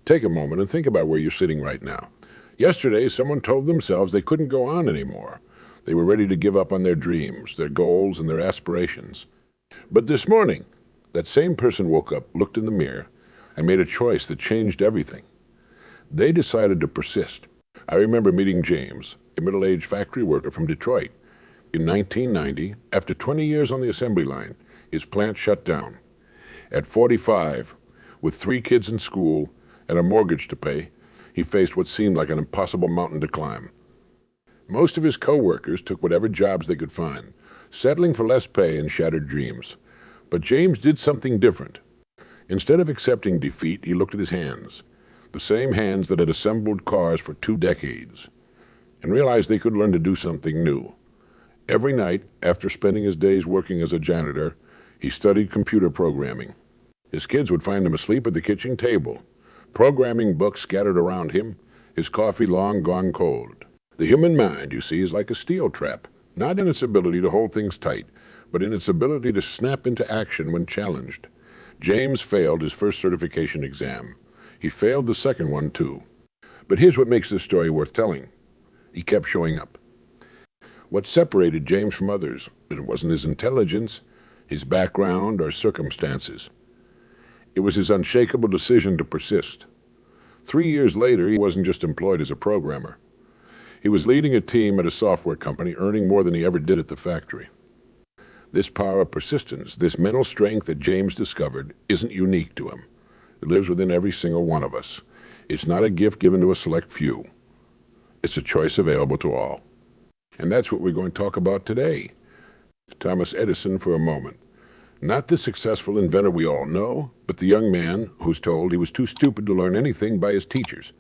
Take a moment and think about where you're sitting right now. Yesterday, someone told themselves they couldn't go on anymore. They were ready to give up on their dreams, their goals, and their aspirations. But this morning, that same person woke up, looked in the mirror, and made a choice that changed everything. They decided to persist. I remember meeting James, a middle-aged factory worker from Detroit. In 1990, after 20 years on the assembly line, his plant shut down. At 45, with 3 kids in school and a mortgage to pay, he faced what seemed like an impossible mountain to climb. Most of his co-workers took whatever jobs they could find, settling for less pay and shattered dreams. But James did something different. Instead of accepting defeat, he looked at his hands, the same hands that had assembled cars for 2 decades, and realized they could learn to do something new. Every night, after spending his days working as a janitor, he studied computer programming. His kids would find him asleep at the kitchen table, programming books scattered around him, his coffee long gone cold. The human mind, you see, is like a steel trap, not in its ability to hold things tight, but in its ability to snap into action when challenged. James failed his first certification exam. He failed the second one, too. But here's what makes this story worth telling. He kept showing up. What separated James from others? It wasn't his intelligence, his background, or circumstances. It was his unshakable decision to persist. 3 years later, he wasn't just employed as a programmer. He was leading a team at a software company, earning more than he ever did at the factory. This power of persistence, this mental strength that James discovered, isn't unique to him. It lives within every single one of us. It's not a gift given to a select few. It's a choice available to all. And that's what we're going to talk about today. Thomas Edison for a moment. Not the successful inventor we all know, but the young man who's told he was too stupid to learn anything by his teachers.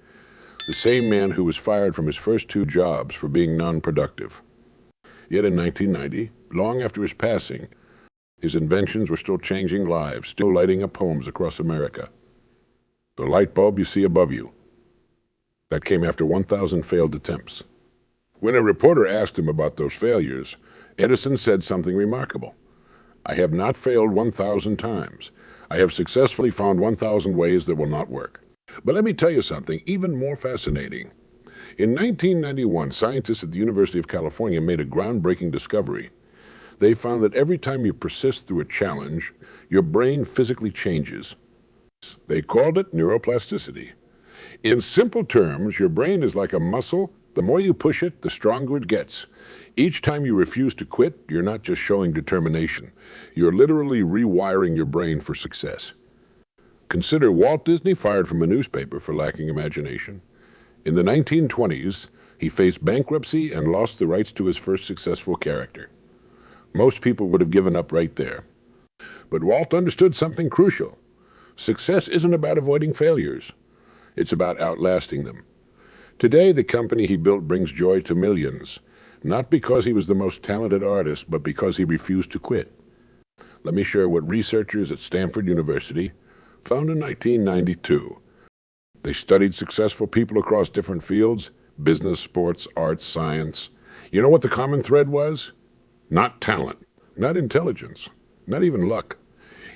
The same man who was fired from his first 2 jobs for being non-productive. Yet in 1990, long after his passing, his inventions were still changing lives, still lighting up homes across America. The light bulb you see above you. That came after 1,000 failed attempts. When a reporter asked him about those failures, Edison said something remarkable. I have not failed 1,000 times. I have successfully found 1,000 ways that will not work. But let me tell you something even more fascinating. In 1991, scientists at the University of California made a groundbreaking discovery. They found that every time you persist through a challenge, your brain physically changes. They called it neuroplasticity. In simple terms, your brain is like a muscle. The more you push it, the stronger it gets. Each time you refuse to quit, you're not just showing determination. You're literally rewiring your brain for success. Consider Walt Disney fired from a newspaper for lacking imagination. In the 1920s, he faced bankruptcy and lost the rights to his first successful character. Most people would have given up right there. But Walt understood something crucial. Success isn't about avoiding failures. It's about outlasting them. Today, the company he built brings joy to millions, not because he was the most talented artist, but because he refused to quit. Let me share what researchers at Stanford University found in 1992. They studied successful people across different fields, business, sports, arts, science. You know what the common thread was? Not talent, not intelligence, not even luck.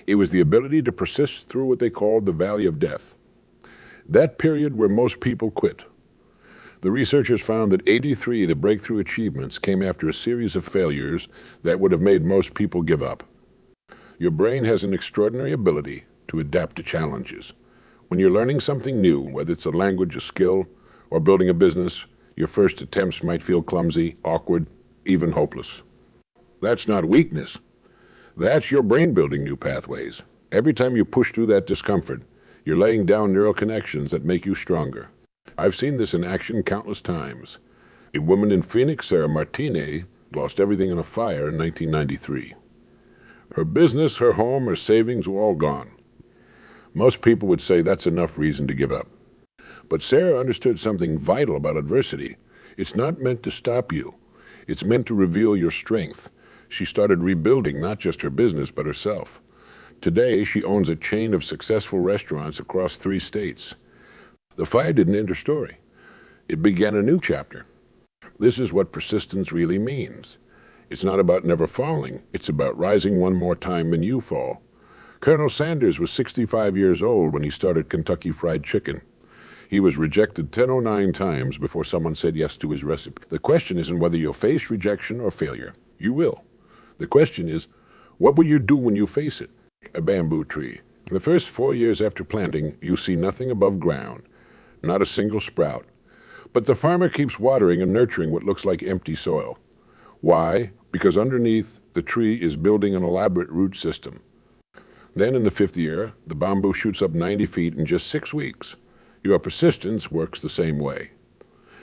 It was the ability to persist through what they called the valley of death. That period where most people quit. The researchers found that 83 of the breakthrough achievements came after a series of failures that would have made most people give up. Your brain has an extraordinary ability to adapt to challenges. When you're learning something new, whether it's a language, a skill, or building a business, your first attempts might feel clumsy, awkward, even hopeless. That's not weakness. That's your brain building new pathways. Every time you push through that discomfort, you're laying down neural connections that make you stronger. I've seen this in action countless times. A woman in Phoenix, Sarah Martinez, lost everything in a fire in 1993. Her business, her home, her savings were all gone. Most people would say that's enough reason to give up. But Sarah understood something vital about adversity. It's not meant to stop you. It's meant to reveal your strength. She started rebuilding not just her business, but herself. Today, she owns a chain of successful restaurants across 3 states. The fire didn't end her story. It began a new chapter. This is what persistence really means. It's not about never falling. It's about rising one more time when you fall. Colonel Sanders was 65 years old when he started Kentucky Fried Chicken. He was rejected 1009 times before someone said yes to his recipe. The question isn't whether you'll face rejection or failure. You will. The question is, what will you do when you face it? A bamboo tree. The first 4 years after planting, you see nothing above ground, not a single sprout. But the farmer keeps watering and nurturing what looks like empty soil. Why? Because underneath, the tree is building an elaborate root system. Then in the 5th year, the bamboo shoots up 90 feet in just 6 weeks. Your persistence works the same way.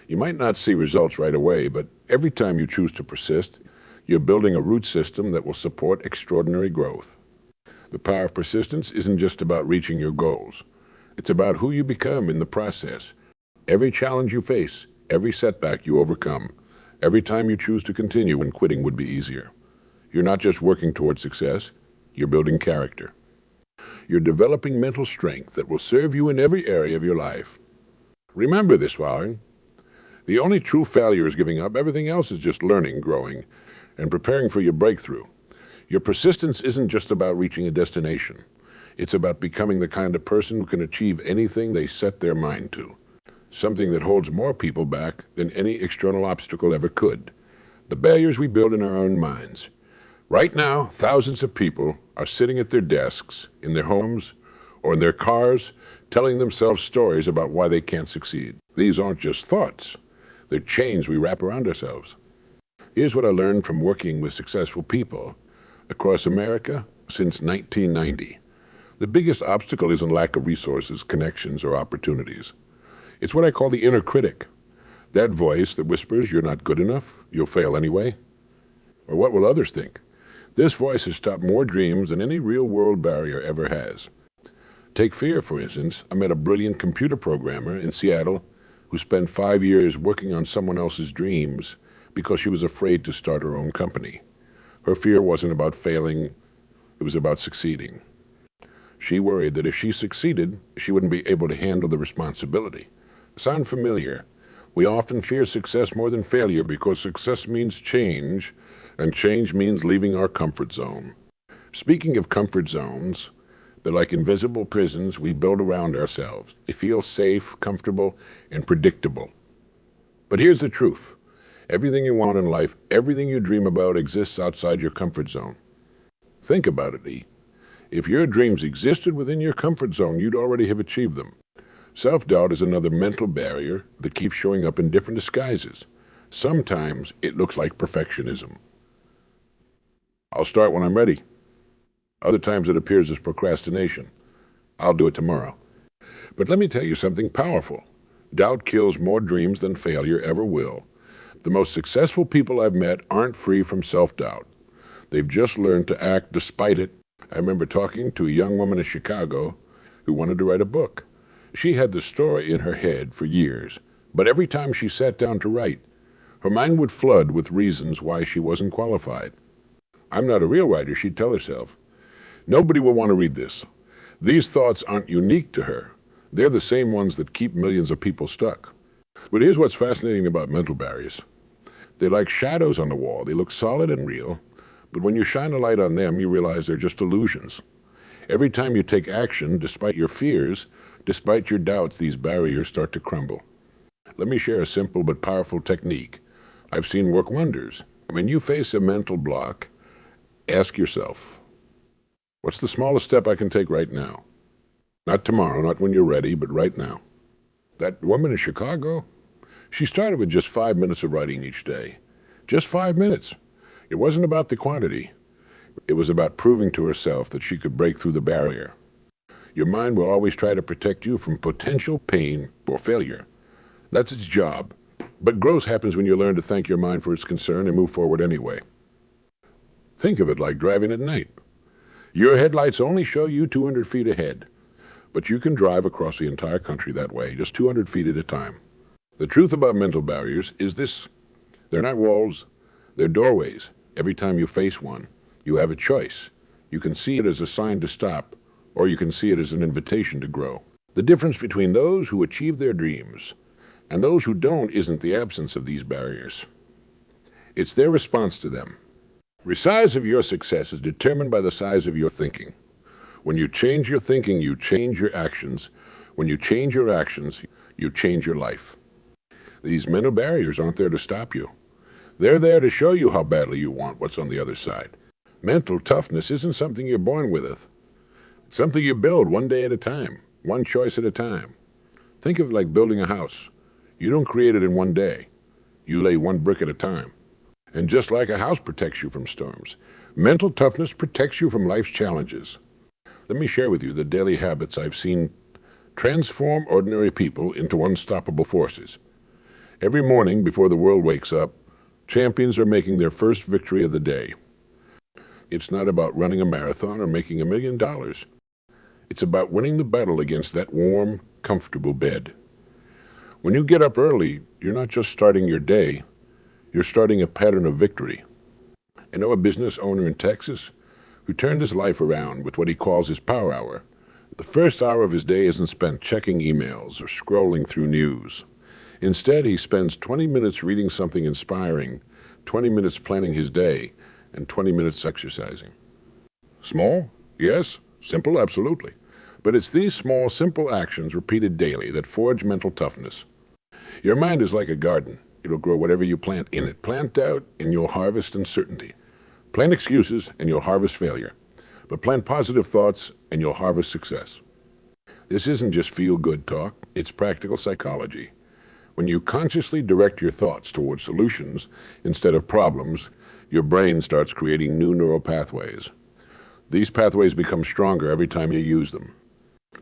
You might not see results right away, but every time you choose to persist, you're building a root system that will support extraordinary growth. The power of persistence isn't just about reaching your goals. It's about who you become in the process. Every challenge you face, every setback you overcome, every time you choose to continue when quitting would be easier. You're not just working toward success, you're building character. You're developing mental strength that will serve you in every area of your life. Remember this, Warren. The only true failure is giving up. Everything else is just learning, growing, and preparing for your breakthrough. Your persistence isn't just about reaching a destination. It's about becoming the kind of person who can achieve anything they set their mind to. Something that holds more people back than any external obstacle ever could. The barriers we build in our own minds. Right now, thousands of people are sitting at their desks, in their homes, or in their cars, telling themselves stories about why they can't succeed. These aren't just thoughts. They're chains we wrap around ourselves. Here's what I learned from working with successful people across America since 1990. The biggest obstacle isn't lack of resources, connections, or opportunities. It's what I call the inner critic. That voice that whispers, you're not good enough, you'll fail anyway. Or what will others think? This voice has stopped more dreams than any real-world barrier ever has. Take fear, for instance. I met a brilliant computer programmer in Seattle who spent 5 years working on someone else's dreams because she was afraid to start her own company. Her fear wasn't about failing, it was about succeeding. She worried that if she succeeded, she wouldn't be able to handle the responsibility. Sound familiar? We often fear success more than failure because success means change, and change means leaving our comfort zone. Speaking of comfort zones, they're like invisible prisons we build around ourselves. They feel safe, comfortable, and predictable. But here's the truth. Everything you want in life, everything you dream about exists outside your comfort zone. Think about it, E. If your dreams existed within your comfort zone, you'd already have achieved them. Self-doubt is another mental barrier that keeps showing up in different disguises. Sometimes it looks like perfectionism. I'll start when I'm ready. Other times it appears as procrastination. I'll do it tomorrow. But let me tell you something powerful. Doubt kills more dreams than failure ever will. The most successful people I've met aren't free from self-doubt. They've just learned to act despite it. I remember talking to a young woman in Chicago who wanted to write a book. She had the story in her head for years, but every time she sat down to write, her mind would flood with reasons why she wasn't qualified. I'm not a real writer, she'd tell herself. Nobody will want to read this. These thoughts aren't unique to her. They're the same ones that keep millions of people stuck. But here's what's fascinating about mental barriers. They're like shadows on the wall. They look solid and real, but when you shine a light on them, you realize they're just illusions. Every time you take action, despite your fears, despite your doubts, these barriers start to crumble. Let me share a simple but powerful technique I've seen work wonders. When you face a mental block, ask yourself, what's the smallest step I can take right now? Not tomorrow, not when you're ready, but right now. That woman in Chicago, she started with just 5 minutes of writing each day. Just 5 minutes. It wasn't about the quantity. It was about proving to herself that she could break through the barrier. Your mind will always try to protect you from potential pain or failure. That's its job. But growth happens when you learn to thank your mind for its concern and move forward anyway. Think of it like driving at night. Your headlights only show you 200 feet ahead, but you can drive across the entire country that way, just 200 feet at a time. The truth about mental barriers is this. They're not walls, they're doorways. Every time you face one, you have a choice. You can see it as a sign to stop, or you can see it as an invitation to grow. The difference between those who achieve their dreams and those who don't isn't the absence of these barriers. It's their response to them. The size of your success is determined by the size of your thinking. When you change your thinking, you change your actions. When you change your actions, you change your life. These mental barriers aren't there to stop you. They're there to show you how badly you want what's on the other side. Mental toughness isn't something you're born with. It's something you build one day at a time, one choice at a time. Think of it like building a house. You don't create it in one day. You lay one brick at a time. And just like a house protects you from storms, mental toughness protects you from life's challenges. Let me share with you the daily habits I've seen transform ordinary people into unstoppable forces. Every morning before the world wakes up, champions are making their first victory of the day. It's not about running a marathon or making $1 million. It's about winning the battle against that warm, comfortable bed. When you get up early, you're not just starting your day, you're starting a pattern of victory. I know a business owner in Texas who turned his life around with what he calls his power hour. The first hour of his day isn't spent checking emails or scrolling through news. Instead, he spends 20 minutes reading something inspiring, 20 minutes planning his day, and 20 minutes exercising. Small? Yes. Simple? Absolutely. But it's these small, simple actions repeated daily that forge mental toughness. Your mind is like a garden. It'll grow whatever you plant in it. Plant doubt, and you'll harvest uncertainty. Plant excuses, and you'll harvest failure. But plant positive thoughts, and you'll harvest success. This isn't just feel-good talk. It's practical psychology. When you consciously direct your thoughts towards solutions instead of problems, your brain starts creating new neural pathways. These pathways become stronger every time you use them.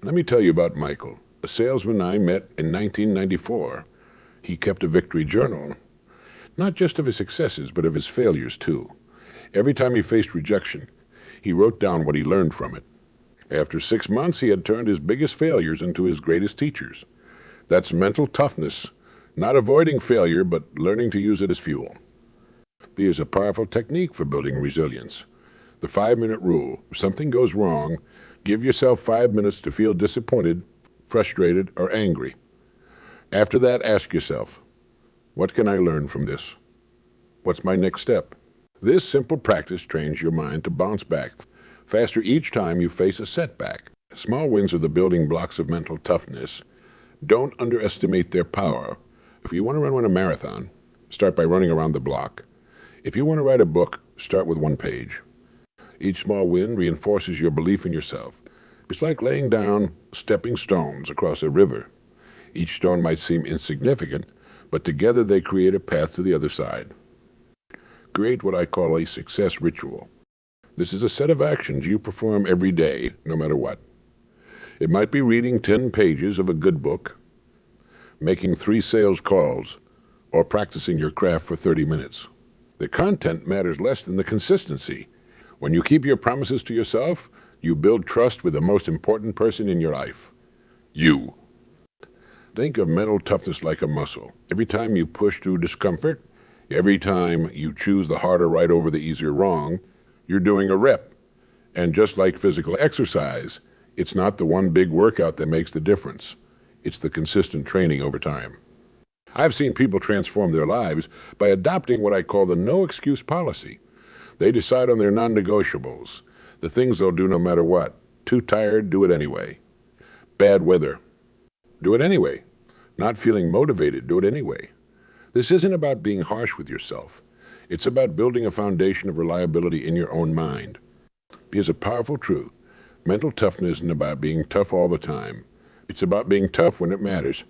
Let me tell you about Michael, a salesman I met in 1994. He kept a victory journal, not just of his successes, but of his failures too. Every time he faced rejection, he wrote down what he learned from it. After 6 months, he had turned his biggest failures into his greatest teachers. That's mental toughness. Not avoiding failure, but learning to use it as fuel. Here's a powerful technique for building resilience. The 5-minute rule. If something goes wrong, give yourself 5 minutes to feel disappointed, frustrated, or angry. After that, ask yourself, what can I learn from this? What's my next step? This simple practice trains your mind to bounce back faster each time you face a setback. Small wins are the building blocks of mental toughness. Don't underestimate their power. If you want to run a marathon, start by running around the block. If you want to write a book, start with 1 page. Each small win reinforces your belief in yourself. It's like laying down stepping stones across a river. Each stone might seem insignificant, but together they create a path to the other side. Create what I call a success ritual. This is a set of actions you perform every day, no matter what. It might be reading 10 pages of a good book, making 3 sales calls, or practicing your craft for 30 minutes. The content matters less than the consistency. When you keep your promises to yourself, you build trust with the most important person in your life, you. Think of mental toughness like a muscle. Every time you push through discomfort, every time you choose the harder right over the easier wrong, you're doing a rep. And just like physical exercise, it's not the one big workout that makes the difference. It's the consistent training over time. I've seen people transform their lives by adopting what I call the no excuse policy. They decide on their non-negotiables, the things they'll do no matter what. Too tired, do it anyway. Bad weather, do it anyway. Not feeling motivated, do it anyway. This isn't about being harsh with yourself. It's about building a foundation of reliability in your own mind. Here's a powerful truth. Mental toughness isn't about being tough all the time. It's about being tough when it matters.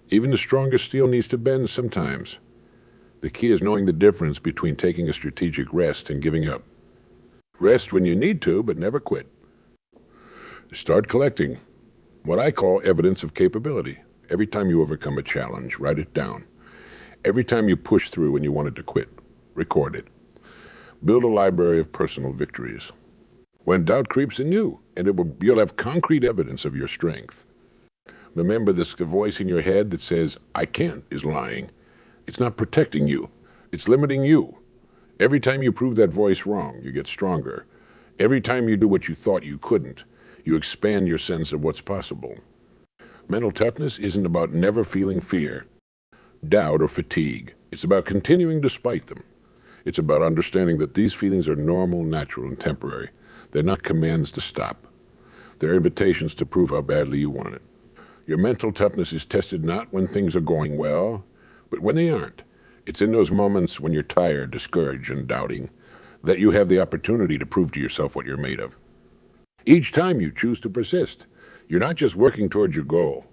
Even the strongest steel needs to bend sometimes. The key is knowing the difference between taking a strategic rest and giving up. Rest when you need to, but never quit. Start collecting what I call evidence of capability. Every time you overcome a challenge, write it down. Every time you push through when you wanted to quit, record it. Build a library of personal victories. When doubt creeps in you, and you'll have concrete evidence of your strength. Remember this, the voice in your head that says, I can't, is lying. It's not protecting you. It's limiting you. Every time you prove that voice wrong, you get stronger. Every time you do what you thought you couldn't, you expand your sense of what's possible. Mental toughness isn't about never feeling fear, doubt, or fatigue. It's about continuing despite them. It's about understanding that these feelings are normal, natural, and temporary. They're not commands to stop. They're invitations to prove how badly you want it. Your mental toughness is tested not when things are going well, but when they aren't. It's in those moments when you're tired, discouraged, and doubting that you have the opportunity to prove to yourself what you're made of. Each time you choose to persist, you're not just working towards your goal.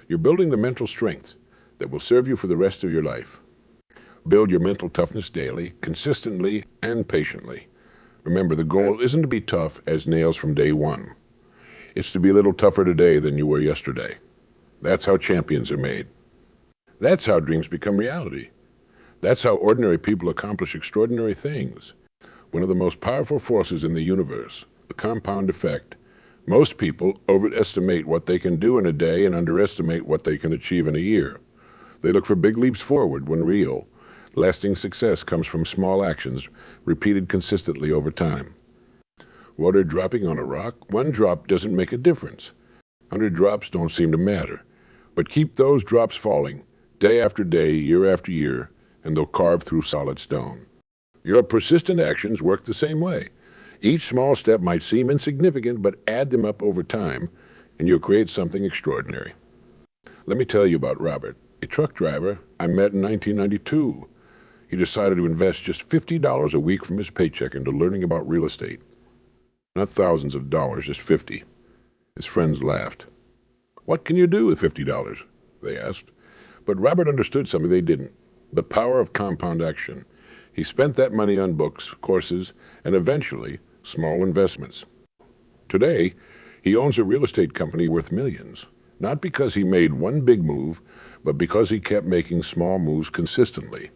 You're building the mental strength that will serve you for the rest of your life. Build your mental toughness daily, consistently, and patiently. Remember, the goal isn't to be tough as nails from day one. It's to be a little tougher today than you were yesterday. That's how champions are made. That's how dreams become reality. That's how ordinary people accomplish extraordinary things. One of the most powerful forces in the universe, the compound effect. Most people overestimate what they can do in a day and underestimate what they can achieve in a year. They look for big leaps forward when real, lasting success comes from small actions repeated consistently over time. Water dropping on a rock, one drop doesn't make a difference. 100 drops don't seem to matter. But keep those drops falling, day after day, year after year, and they'll carve through solid stone. Your persistent actions work the same way. Each small step might seem insignificant, but add them up over time, and you'll create something extraordinary. Let me tell you about Robert, a truck driver I met in 1992. He decided to invest just $50 a week from his paycheck into learning about real estate. Not thousands of dollars, just 50. His friends laughed. "What can you do with $50? They asked. But Robert understood something they didn't, the power of compound action. He spent that money on books, courses, and eventually small investments. Today, he owns a real estate company worth millions, not because he made one big move, but because he kept making small moves consistently.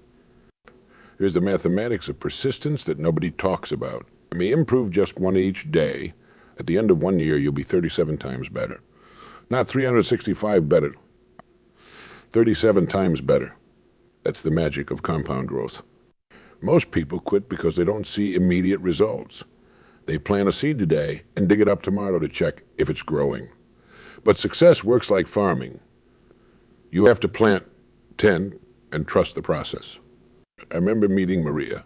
Here's the mathematics of persistence that nobody talks about. You may improve just one each day. At the end of 1 year, you'll be 37 times better. Not 365 better, 37 times better. That's the magic of compound growth. Most people quit because they don't see immediate results. They plant a seed today and dig it up tomorrow to check if it's growing. But success works like farming. You have to plant, tend, and trust the process. I remember meeting Maria,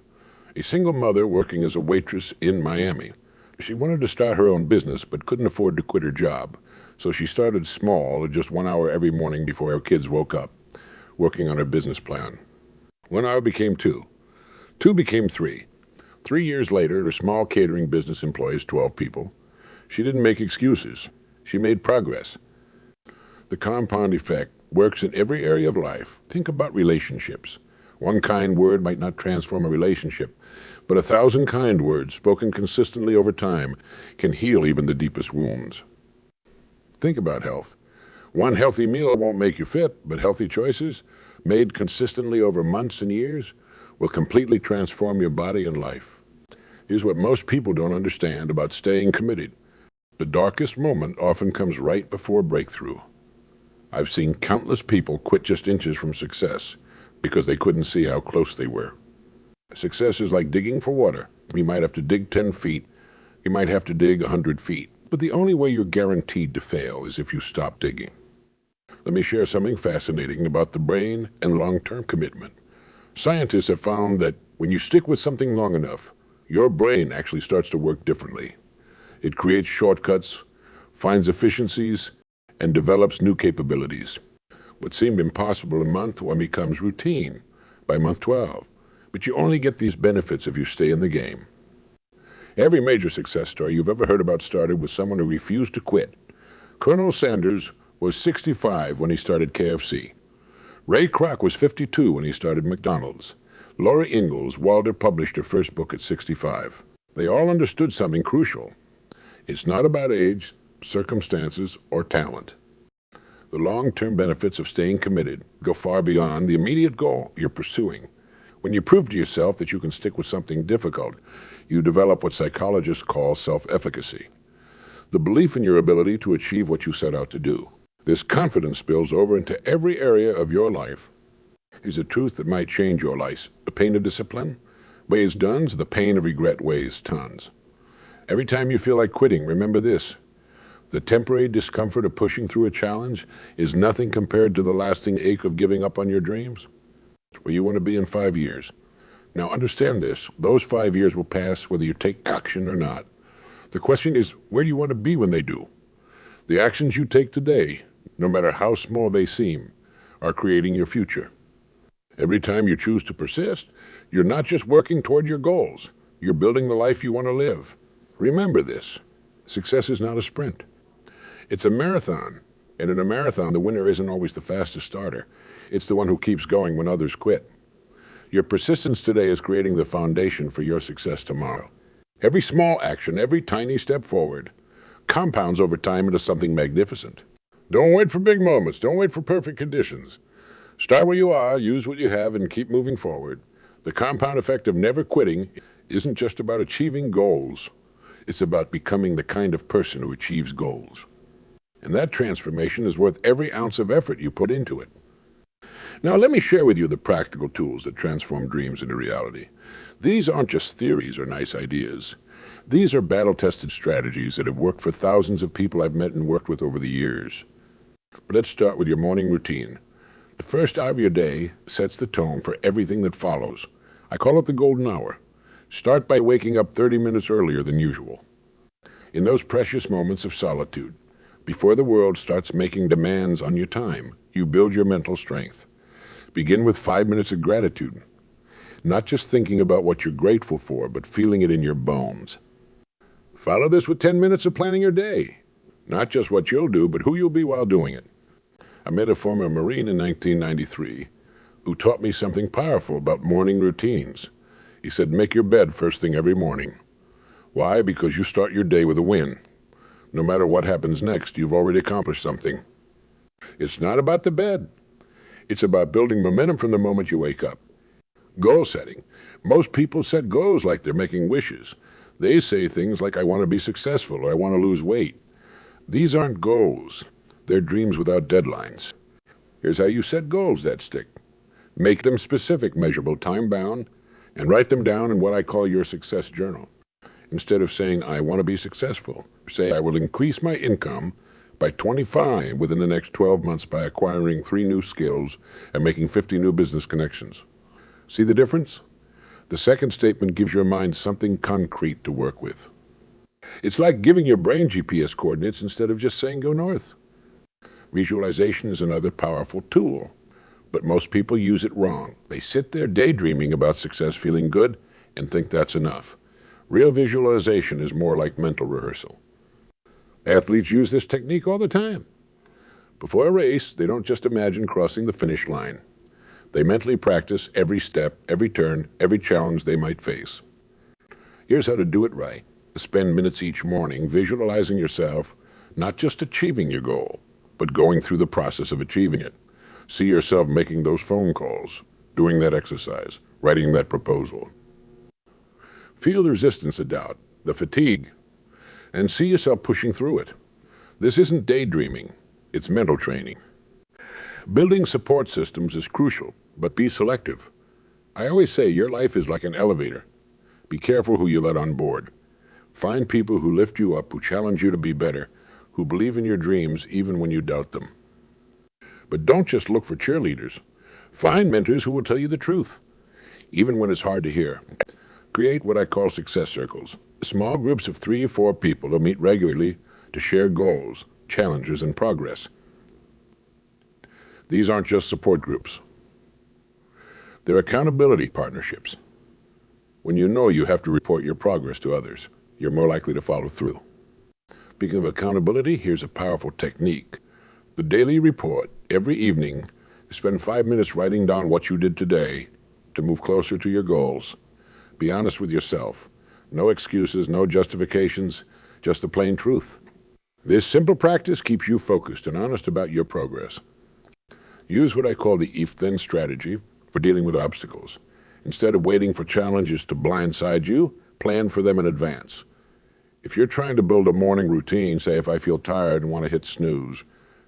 a single mother working as a waitress in Miami. She wanted to start her own business but couldn't afford to quit her job. So she started small, at just 1 hour every morning before her kids woke up, working on her business plan. 1 hour became 2. 2 became 3. 3 years later, her small catering business employs 12 people. She didn't make excuses. She made progress. The compound effect works in every area of life. Think about relationships. One kind word might not transform a relationship, but 1,000 kind words spoken consistently over time can heal even the deepest wounds. Think about health. One healthy meal won't make you fit, but healthy choices, made consistently over months and years, will completely transform your body and life. Here's what most people don't understand about staying committed. The darkest moment often comes right before breakthrough. I've seen countless people quit just inches from success because they couldn't see how close they were. Success is like digging for water. You might have to dig 10 feet. You might have to dig 100 feet. But the only way you're guaranteed to fail is if you stop digging. Let me share something fascinating about the brain and long-term commitment. Scientists have found that when you stick with something long enough, your brain actually starts to work differently. It creates shortcuts, finds efficiencies, and develops new capabilities. What seemed impossible in month 1 becomes routine by month 12. But you only get these benefits if you stay in the game. Every major success story you've ever heard about started with someone who refused to quit. Colonel Sanders was 65 when he started KFC. Ray Kroc was 52 when he started McDonald's. Laura Ingalls Wilder published her first book at 65. They all understood something crucial. It's not about age, circumstances, or talent. The long-term benefits of staying committed go far beyond the immediate goal you're pursuing. When you prove to yourself that you can stick with something difficult, you develop what psychologists call self-efficacy, the belief in your ability to achieve what you set out to do. This confidence spills over into every area of your life. Here's a truth that might change your life. The pain of discipline weighs tons, the pain of regret weighs tons. Every time you feel like quitting, remember this. The temporary discomfort of pushing through a challenge is nothing compared to the lasting ache of giving up on your dreams. Where you want to be in 5 years. Now understand this, those 5 years will pass whether you take action or not. The question is, where do you want to be when they do? The actions you take today no matter how small they seem, are creating your future. Every time you choose to persist, you're not just working toward your goals, you're building the life you want to live. Remember this: success is not a sprint. It's a marathon, and in a marathon, the winner isn't always the fastest starter. It's the one who keeps going when others quit. Your persistence today is creating the foundation for your success tomorrow. Every small action, every tiny step forward, compounds over time into something magnificent. Don't wait for big moments. Don't wait for perfect conditions. Start where you are, use what you have, and keep moving forward. The compound effect of never quitting isn't just about achieving goals. It's about becoming the kind of person who achieves goals. And that transformation is worth every ounce of effort you put into it. Now, let me share with you the practical tools that transform dreams into reality. These aren't just theories or nice ideas. These are battle-tested strategies that have worked for thousands of people I've met and worked with over the years. But let's start with your morning routine. The first hour of your day sets the tone for everything that follows. I call it the golden hour. Start by waking up 30 minutes earlier than usual. In those precious moments of solitude, before the world starts making demands on your time, you build your mental strength. Begin with 5 minutes of gratitude. Not just thinking about what you're grateful for, but feeling it in your bones. Follow this with 10 minutes of planning your day. Not just what you'll do, but who you'll be while doing it. I met a former Marine in 1993 who taught me something powerful about morning routines. He said, make your bed first thing every morning. Why? Because you start your day with a win. No matter what happens next, you've already accomplished something. It's not about the bed. It's about building momentum from the moment you wake up. Goal setting. Most people set goals like they're making wishes. They say things like, I want to be successful, or I want to lose weight. These aren't goals. They're dreams without deadlines. Here's how you set goals that stick. Make them specific, measurable, time-bound, and write them down in what I call your success journal. Instead of saying, I want to be successful, say, I will increase my income by 25 within the next 12 months by acquiring 3 new skills and making 50 new business connections. See the difference? The second statement gives your mind something concrete to work with. It's like giving your brain GPS coordinates instead of just saying go north. Visualization is another powerful tool, but most people use it wrong. They sit there daydreaming about success, feeling good, and think that's enough. Real visualization is more like mental rehearsal. Athletes use this technique all the time. Before a race, they don't just imagine crossing the finish line. They mentally practice every step, every turn, every challenge they might face. Here's how to do it right. Spend minutes each morning visualizing yourself not just achieving your goal, but going through the process of achieving it. See yourself making those phone calls, doing that exercise, writing that proposal. Feel the resistance of doubt, the fatigue, and see yourself pushing through it. This isn't daydreaming, it's mental training. Building support systems is crucial, but be selective. I always say your life is like an elevator. Be careful who you let on board. Find people who lift you up, who challenge you to be better, who believe in your dreams even when you doubt them. But don't just look for cheerleaders. Find mentors who will tell you the truth, even when it's hard to hear. Create what I call success circles. Small groups of 3 or 4 people who meet regularly to share goals, challenges, and progress. These aren't just support groups. They're accountability partnerships. When you know you have to report your progress to others, you're more likely to follow through. Speaking of accountability, here's a powerful technique. The daily report. Every evening, spend 5 minutes writing down what you did today to move closer to your goals. Be honest with yourself. No excuses, no justifications, just the plain truth. This simple practice keeps you focused and honest about your progress. Use what I call the if-then strategy for dealing with obstacles. Instead of waiting for challenges to blindside you, plan for them in advance. If you're trying to build a morning routine, say if I feel tired and want to hit snooze,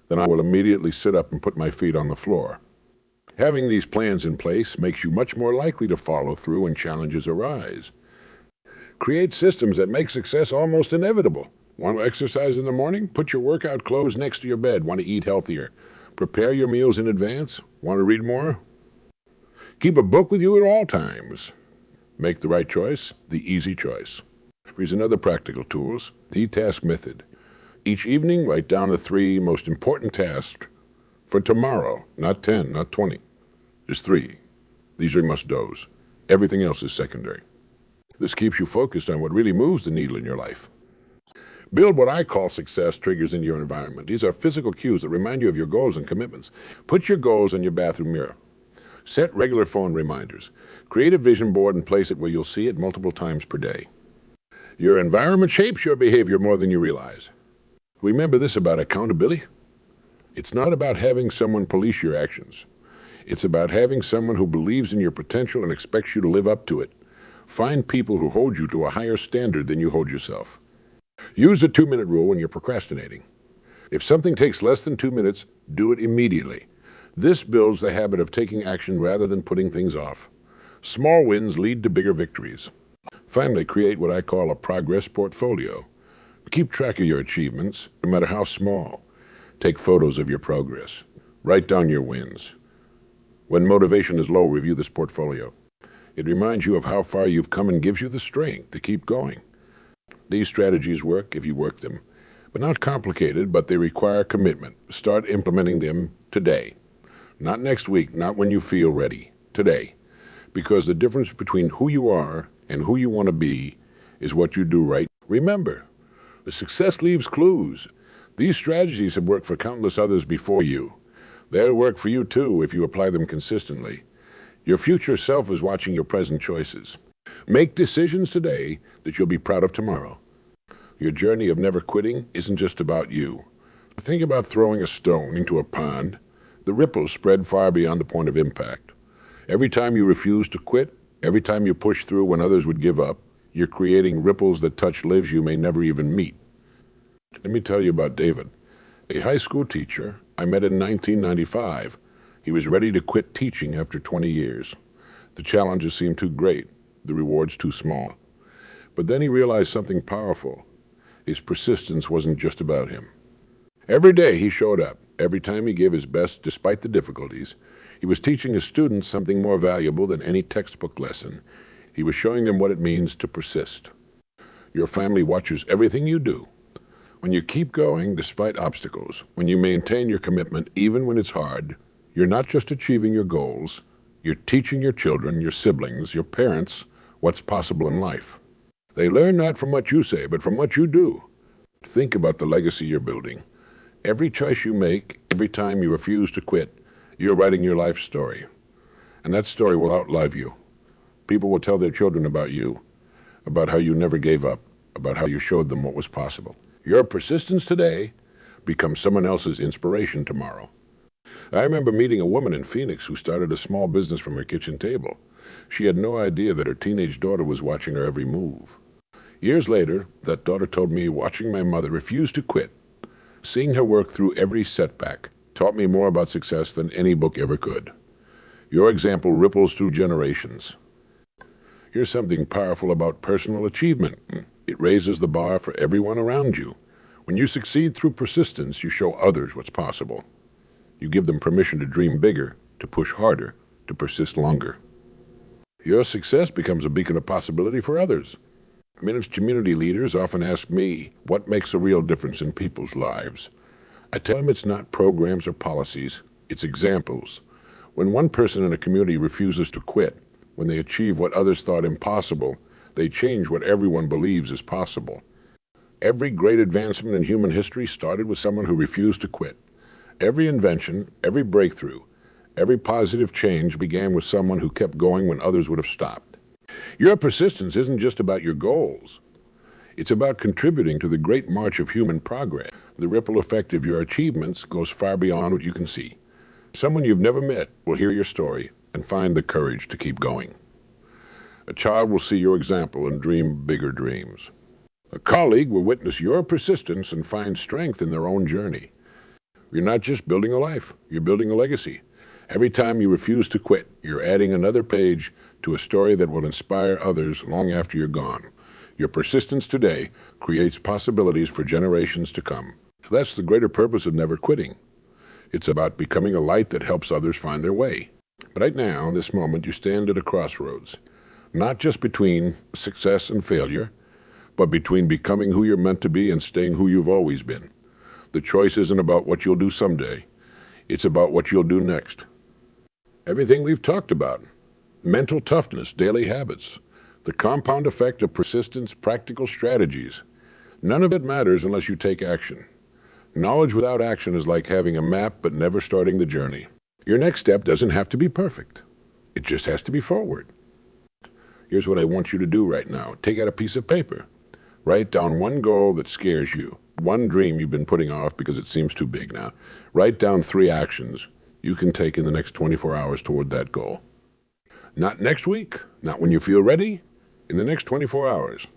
then I will immediately sit up and put my feet on the floor. Having these plans in place makes you much more likely to follow through when challenges arise. Create systems that make success almost inevitable. Want to exercise in the morning? Put your workout clothes next to your bed. Want to eat healthier? Prepare your meals in advance. Want to read more? Keep a book with you at all times. Make the right choice, the easy choice. Here's another practical tool, the task method. Each evening, write down the 3 most important tasks for tomorrow. Not 10, not 20, just 3. These are must-dos. Everything else is secondary. This keeps you focused on what really moves the needle in your life. Build what I call success triggers in your environment. These are physical cues that remind you of your goals and commitments. Put your goals on your bathroom mirror. Set regular phone reminders. Create a vision board and place it where you'll see it multiple times per day. Your environment shapes your behavior more than you realize. Remember this about accountability. It's not about having someone police your actions. It's about having someone who believes in your potential and expects you to live up to it. Find people who hold you to a higher standard than you hold yourself. Use the 2-minute rule when you're procrastinating. If something takes less than 2 minutes, do it immediately. This builds the habit of taking action rather than putting things off. Small wins lead to bigger victories. Finally, create what I call a progress portfolio. Keep track of your achievements, no matter how small. Take photos of your progress. Write down your wins. When motivation is low, review this portfolio. It reminds you of how far you've come and gives you the strength to keep going. These strategies work if you work them, but not complicated, but they require commitment. Start implementing them today. Not next week, not when you feel ready. Today. Because the difference between who you are and who you want to be is what you do right. Remember, the success leaves clues. These strategies have worked for countless others before you. They'll work for you too if you apply them consistently. Your future self is watching your present choices. Make decisions today that you'll be proud of tomorrow. Your journey of never quitting isn't just about you. Think about throwing a stone into a pond. The ripples spread far beyond the point of impact. Every time you refuse to quit, every time you push through when others would give up, you're creating ripples that touch lives you may never even meet. Let me tell you about David, a high school teacher I met in 1995. He was ready to quit teaching after 20 years. The challenges seemed too great, the rewards too small. But then he realized something powerful. His persistence wasn't just about him. Every day he showed up. Every time he gave his best despite the difficulties. He was teaching his students something more valuable than any textbook lesson. He was showing them what it means to persist. Your family watches everything you do. When you keep going despite obstacles, when you maintain your commitment even when it's hard, you're not just achieving your goals, you're teaching your children, your siblings, your parents, what's possible in life. They learn not from what you say, but from what you do. Think about the legacy you're building. Every choice you make, every time you refuse to quit, you're writing your life story. And that story will outlive you. People will tell their children about you, about how you never gave up, about how you showed them what was possible. Your persistence today becomes someone else's inspiration tomorrow. I remember meeting a woman in Phoenix who started a small business from her kitchen table. She had no idea that her teenage daughter was watching her every move. Years later, that daughter told me watching my mother refuse to quit, seeing her work through every setback, taught me more about success than any book ever could. Your example ripples through generations. Here's something powerful about personal achievement. It raises the bar for everyone around you. When you succeed through persistence, you show others what's possible. You give them permission to dream bigger, to push harder, to persist longer. Your success becomes a beacon of possibility for others. Minutes community leaders often ask me what makes a real difference in people's lives. I tell them it's not programs or policies, it's examples. When one person in a community refuses to quit, when they achieve what others thought impossible, they change what everyone believes is possible. Every great advancement in human history started with someone who refused to quit. Every invention, every breakthrough, every positive change began with someone who kept going when others would have stopped. Your persistence isn't just about your goals. It's about contributing to the great march of human progress. The ripple effect of your achievements goes far beyond what you can see. Someone you've never met will hear your story and find the courage to keep going. A child will see your example and dream bigger dreams. A colleague will witness your persistence and find strength in their own journey. You're not just building a life, you're building a legacy. Every time you refuse to quit, you're adding another page to a story that will inspire others long after you're gone. Your persistence today creates possibilities for generations to come. So that's the greater purpose of never quitting. It's about becoming a light that helps others find their way. But right now, in this moment, you stand at a crossroads, not just between success and failure, but between becoming who you're meant to be and staying who you've always been. The choice isn't about what you'll do someday. It's about what you'll do next. Everything we've talked about, mental toughness, daily habits, the compound effect of persistence, practical strategies, none of it matters unless you take action. Knowledge without action is like having a map but never starting the journey. Your next step doesn't have to be perfect. It just has to be forward. Here's what I want you to do right now. Take out a piece of paper. Write down one goal that scares you, one dream you've been putting off because it seems too big now. Write down 3 actions you can take in the next 24 hours toward that goal. Not next week, not when you feel ready, in the next 24 hours.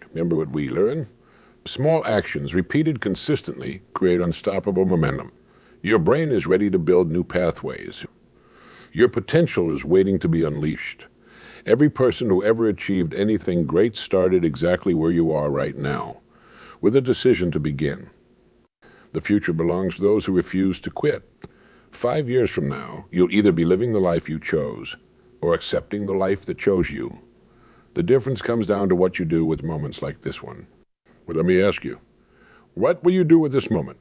Remember what we learned? Small actions repeated consistently create unstoppable momentum. Your brain is ready to build new pathways. Your potential is waiting to be unleashed. Every person who ever achieved anything great started exactly where you are right now, with a decision to begin. The future belongs to those who refuse to quit. 5 years from now, you'll either be living the life you chose or accepting the life that chose you. The difference comes down to what you do with moments like this one. But let me ask you, what will you do with this moment?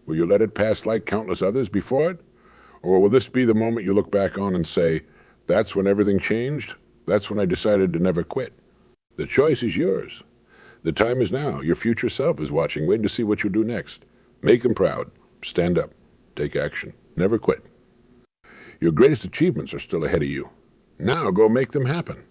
Will you let it pass like countless others before it? Or will this be the moment you look back on and say, that's when everything changed? That's when I decided to never quit. The choice is yours. The time is now. Your future self is watching, waiting to see what you do next. Make them proud. Stand up. Take action. Never quit. Your greatest achievements are still ahead of you. Now go make them happen.